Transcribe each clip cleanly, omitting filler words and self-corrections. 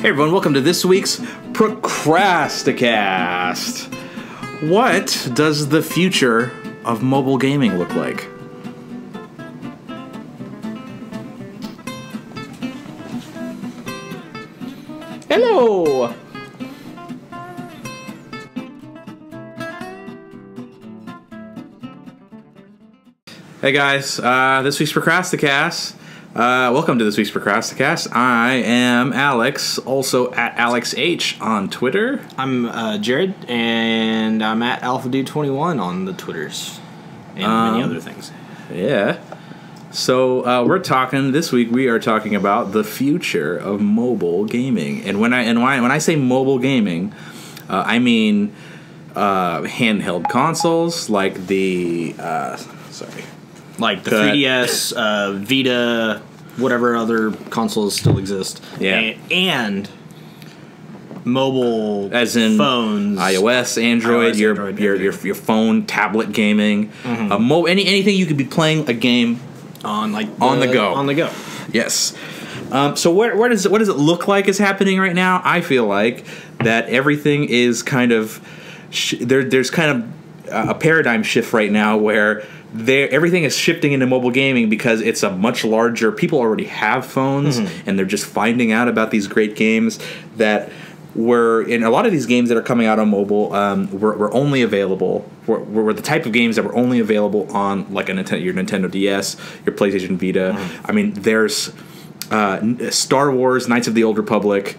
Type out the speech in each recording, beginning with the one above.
Hey everyone, welcome to this week's Procrasticast. What does the future of mobile gaming look like? Hello! Hey guys, this week's Procrasticast. Welcome to this week's Procrasticast. I am Alex, also at AlexH on Twitter. I'm Jerod, and I'm at AlphaDude21 on the Twitters and many other things. Yeah. So this week we are talking about the future of mobile gaming. And when I say mobile gaming, I mean handheld consoles like the Like the 3DS, Vita, whatever other consoles still exist. Yeah. And mobile, as in phones, iOS, Android, your phone, tablet gaming, Mm-hmm. anything you could be playing a game on the go. On the go. Yes. So what does it look like is happening right now? I feel like that everything is kind of there's kind of a paradigm shift right now where everything is shifting into mobile gaming because it's a much larger. People already have phones, and they're just finding out about these great games that were in a lot of these games that are coming out on mobile. Were only available. Were the type of games that were only available on like your Nintendo DS, your PlayStation Vita. I mean, there's Star Wars: Knights of the Old Republic,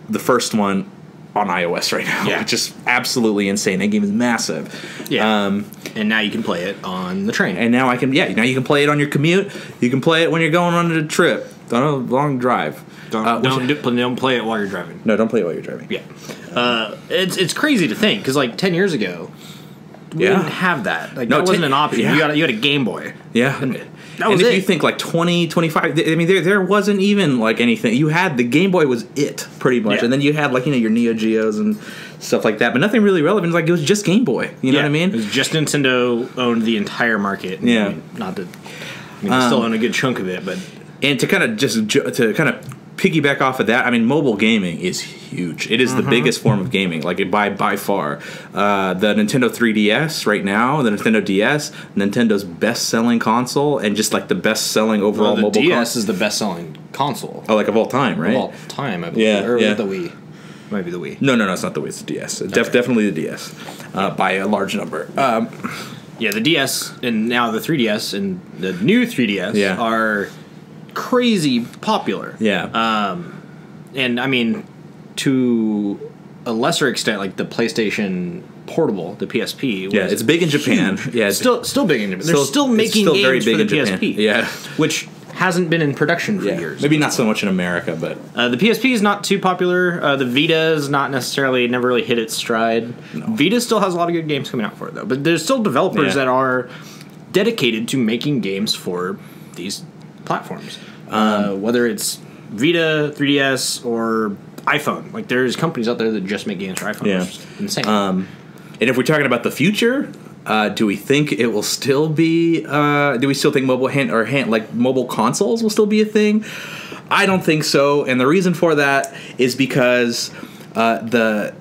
the first one, on iOS right now, which is absolutely insane. That game is massive. Yeah. And now you can play it on the train. And now now you can play it on your commute. You can play it when you're going on a trip, on a long drive. Don't play it while you're driving. No, don't play it while you're driving. Yeah. It's crazy to think, because like 10 years ago, we didn't have that. Like, that wasn't an option. You had a Game Boy. Yeah. That was if it. you think like 20, 25, I mean, there wasn't even like anything. You had the Game Boy was it pretty much, and then you had like your Neo Geos and stuff like that, but nothing really relevant. Like it was just Game Boy. You know what I mean? It was just Nintendo owned the entire market. Yeah, I mean, they still own a good chunk of it, but to kind of piggyback off of that, I mean, mobile gaming is huge. It is the biggest form of gaming, like by far. The Nintendo 3DS right now, the Nintendo DS, Nintendo's best-selling console, and just like the best-selling overall mobile console. The DS is the best-selling console. Oh, like of all time, right? Of all time, I believe. Or the Wii. Might be the Wii. No, it's not the Wii. It's the DS. Definitely the DS, by a large number. The DS and now the 3DS and the new 3DS are crazy popular. Yeah. And I mean, to a lesser extent, like the PlayStation Portable, the PSP. It's big in Japan. Huge. Yeah, still big in Japan. They're still making games very big for the in PSP. Japan. Yeah, which hasn't been in production for years. Maybe not so much in America, but the PSP is not too popular. The Vita is not never really hit its stride. No. Vita still has a lot of good games coming out for it though, but there's still developers that are dedicated to making games for these platforms. Whether it's Vita, 3DS, or iPhone. Like, there's companies out there that just make games for iPhone, which is insane. And if we're talking about the future, do we think it will still be? Do we still think mobile consoles will still be a thing? I don't think so, and the reason for that is because the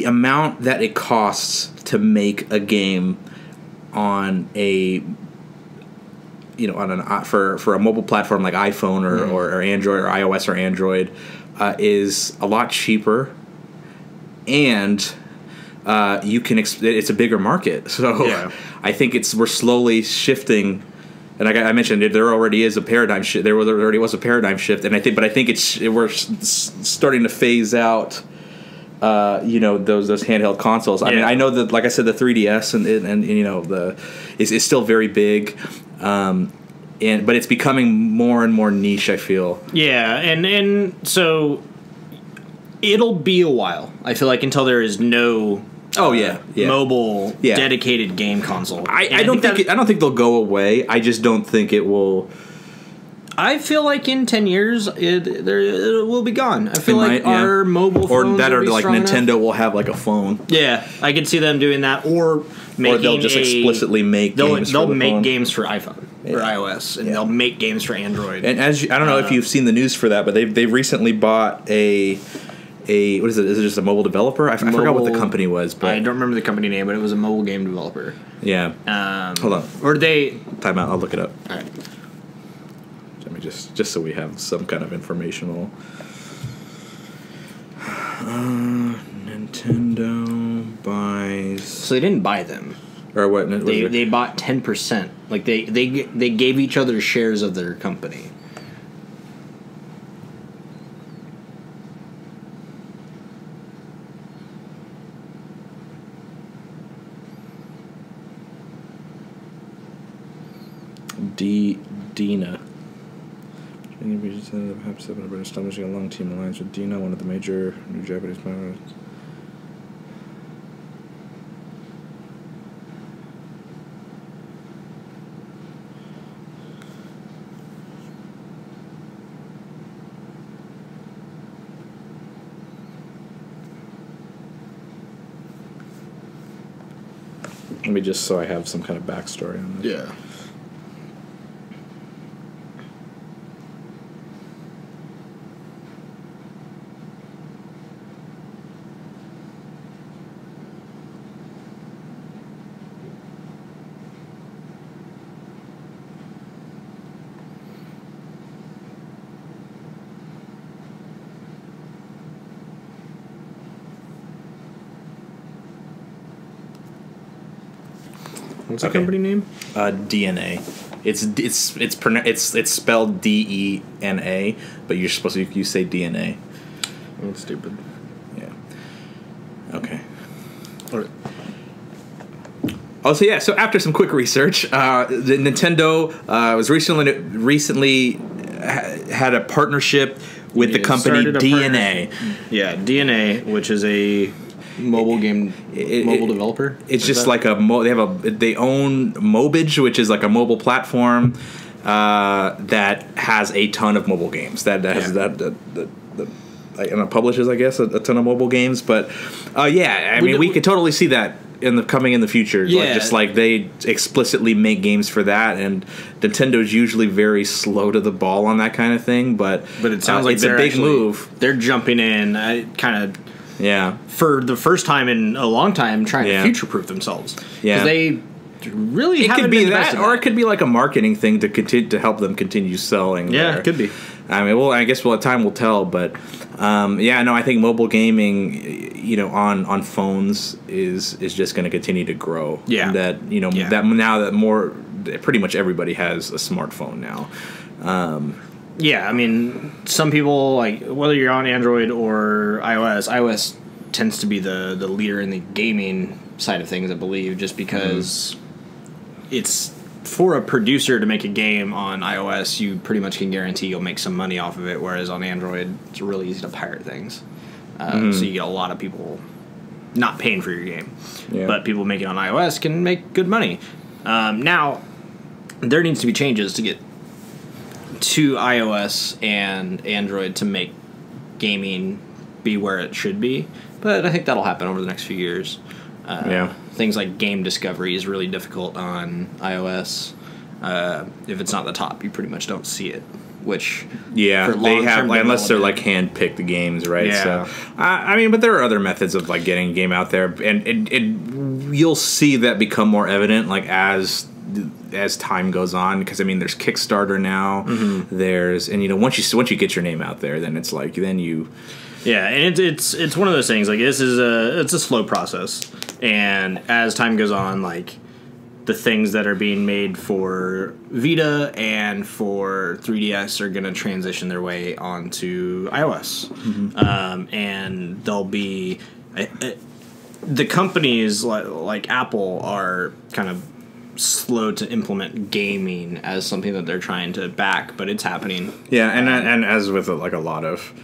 amount that it costs to make a game on a for a mobile platform like iPhone or Android or iOS or Android is a lot cheaper, and you can it's a bigger market. So I think we're slowly shifting. And like I mentioned, there already is a paradigm shift. There already was a paradigm shift, and I think we're starting to phase out. Those handheld consoles. I mean, I know that, like I said, the 3DS and is still very big, but it's becoming more and more niche, I feel. Yeah, and so it'll be a while. I feel like until there is no mobile dedicated game console. I don't think they'll go away. I just don't think it will. I feel like in 10 years it will be gone. I feel like our mobile phones or that, or will be like Nintendo enough. Will have like a phone. Yeah, I could see them doing that, or making or they'll just explicitly make games. They'll for the make phone. games for iPhone. or iOS, and they'll make games for Android. And I don't know if you've seen the news for that, but they've recently bought a what is it? Is it just a mobile developer? I forgot what the company was, but I don't remember the company name, but it was a mobile game developer. Yeah. Hold on. Or they time out. I'll look it up. All right. Let me just so we have some kind of informational. Nintendo buys. So they didn't buy them. Or what? They bought 10%. Like they gave each other shares of their company. Dina. Perhaps establishing a long team alliance with Dina, one of the major new Japanese players. Let me just so I have some kind of backstory on this. Yeah. What's the company name? DNA. It's spelled DENA, but you're supposed to you say DNA. That's stupid. Yeah. Okay. Or, oh, so yeah. So after some quick research, the Nintendo was recently had a partnership with the company DNA. Yeah, DNA, which is a mobile game mobile developer. It's just like they own Mobage, which is like a mobile platform that has a ton of mobile games. That publishes, I guess, a ton of mobile games. But I mean, we could totally see that coming in the future. Yeah. Like, just like they explicitly make games for that, and Nintendo's usually very slow to the ball on that kind of thing. But it sounds like it's a big move. They're jumping in, kind of. Yeah, for the first time in a long time, trying to future-proof themselves. Yeah, they really it haven't could be been that, or it could be like a marketing thing to continue to help them continue selling. Yeah, it could be. I mean, I guess time will tell. But I think mobile gaming, on phones is just going to continue to grow. Yeah, that pretty much everybody has a smartphone now. Yeah, I mean, some people, like, whether you're on Android or iOS tends to be the leader in the gaming side of things, I believe, just because it's for a producer to make a game on iOS, you pretty much can guarantee you'll make some money off of it, whereas on Android, it's really easy to pirate things. So you get a lot of people not paying for your game. Yeah. But people making it on iOS can make good money. Now, there needs to be changes to get to iOS and Android to make gaming be where it should be, but I think that'll happen over the next few years. Things like game discovery is really difficult on iOS. If it's not the top, you pretty much don't see it. Which they have unless they're like hand-picked games, right? Yeah. So I mean, but there are other methods of like getting a game out there, and you'll see that become more evident like as time goes on, because I mean there's Kickstarter now, there's once you get your name out there, then it's like and it's one of those things like it's a slow process, and as time goes on, like the things that are being made for Vita and for 3DS are going to transition their way onto iOS, and they'll be the companies like Apple are kind of slow to implement gaming as something that they're trying to back, but it's happening. Yeah, and as with like a lot of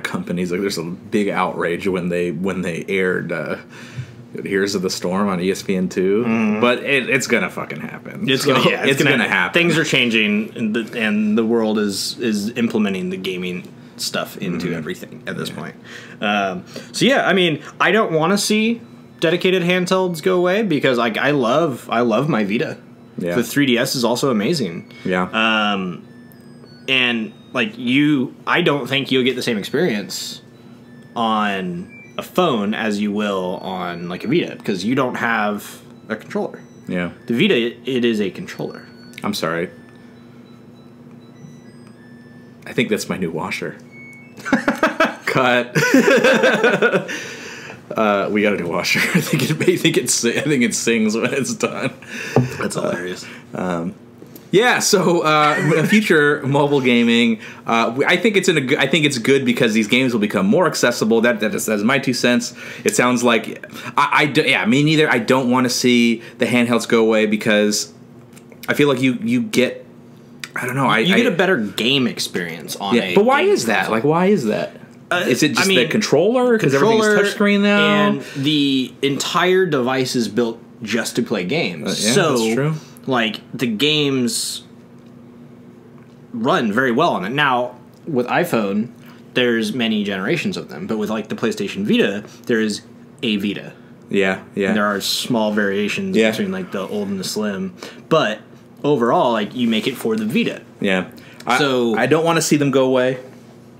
companies, like there's a big outrage when they aired Heroes of the Storm on ESPN2, but it's gonna fucking happen. It's gonna happen. Things are changing, and the world is implementing the gaming stuff into everything at this point. So yeah, I mean, I don't want to see dedicated handhelds go away, because like I love my Vita. Yeah. The 3DS is also amazing. Yeah. And like I don't think you'll get the same experience on a phone as you will on like a Vita, because you don't have a controller. Yeah. The Vita, it is a controller. I'm sorry. I think that's my new washer. Cut. We got a new washer. I think it sings when it's done. That's hilarious. Yeah, so future mobile gaming, I think it's good because these games will become more accessible. That's my 2 cents. It sounds like me neither. I don't want to see the handhelds go away because I feel like you get, I don't know, you get a better game experience on it. But why is that? Like, why is that? Is it just the controller? Because everything's touchscreen now, and the entire device is built just to play games. Yeah, so that's true. Like, the games run very well on it. Now, with iPhone, there's many generations of them, but with like the PlayStation Vita, there is a Vita. Yeah. And there are small variations between like the old and the slim, but overall, like, you make it for the Vita. Yeah. So I don't want to see them go away.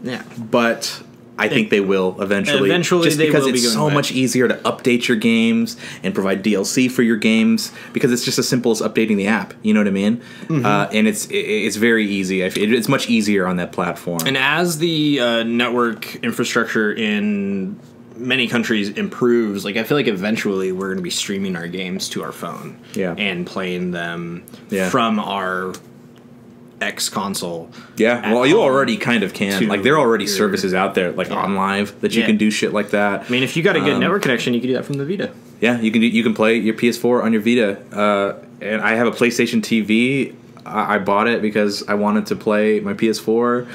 Yeah. But I think they will eventually. Just because it's so much easier to update your games and provide DLC for your games, because it's just as simple as updating the app. You know what I mean? Mm-hmm. And it's very easy. It's much easier on that platform. And as the network infrastructure in many countries improves, like, I feel like eventually we're going to be streaming our games to our phone, and playing them from our X console. Yeah, well, you already kind of can. Like, there are already services out there, like on Live, that you can do shit like that. I mean, if you got a good network connection, you can do that from the Vita. Yeah, you can play your PS4 on your Vita. And I have a PlayStation TV. I bought it because I wanted to play my PS4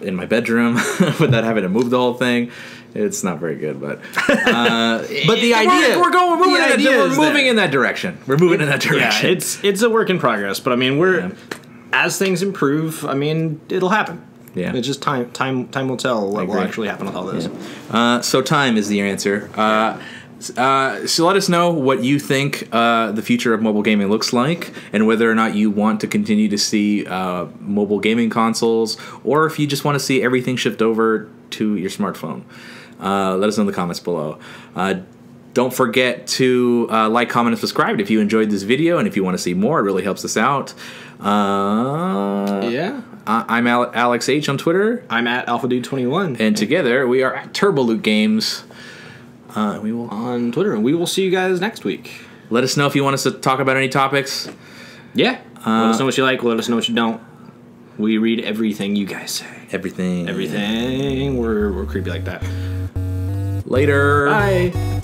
in my bedroom without having to move the whole thing. It's not very good, but the idea we're moving in that direction. We're moving in that direction. Yeah, it's a work in progress, but I mean, as things improve, I mean, it'll happen. Yeah, it's just time will tell what will actually happen with all this. Yeah. So time is the answer. So let us know what you think the future of mobile gaming looks like, and whether or not you want to continue to see mobile gaming consoles, or if you just want to see everything shift over to your smartphone. Let us know in the comments below. Don't forget to like, comment, and subscribe if you enjoyed this video, and if you want to see more, it really helps us out. I'm Alex H on Twitter. I'm at AlphaDude21. And together we are at Turboloot Games. We will on Twitter, and we will see you guys next week. Let us know if you want us to talk about any topics. Yeah. Let us know what you like. Let us know what you don't. We read everything you guys say. Everything. We're creepy like that. Later. Bye.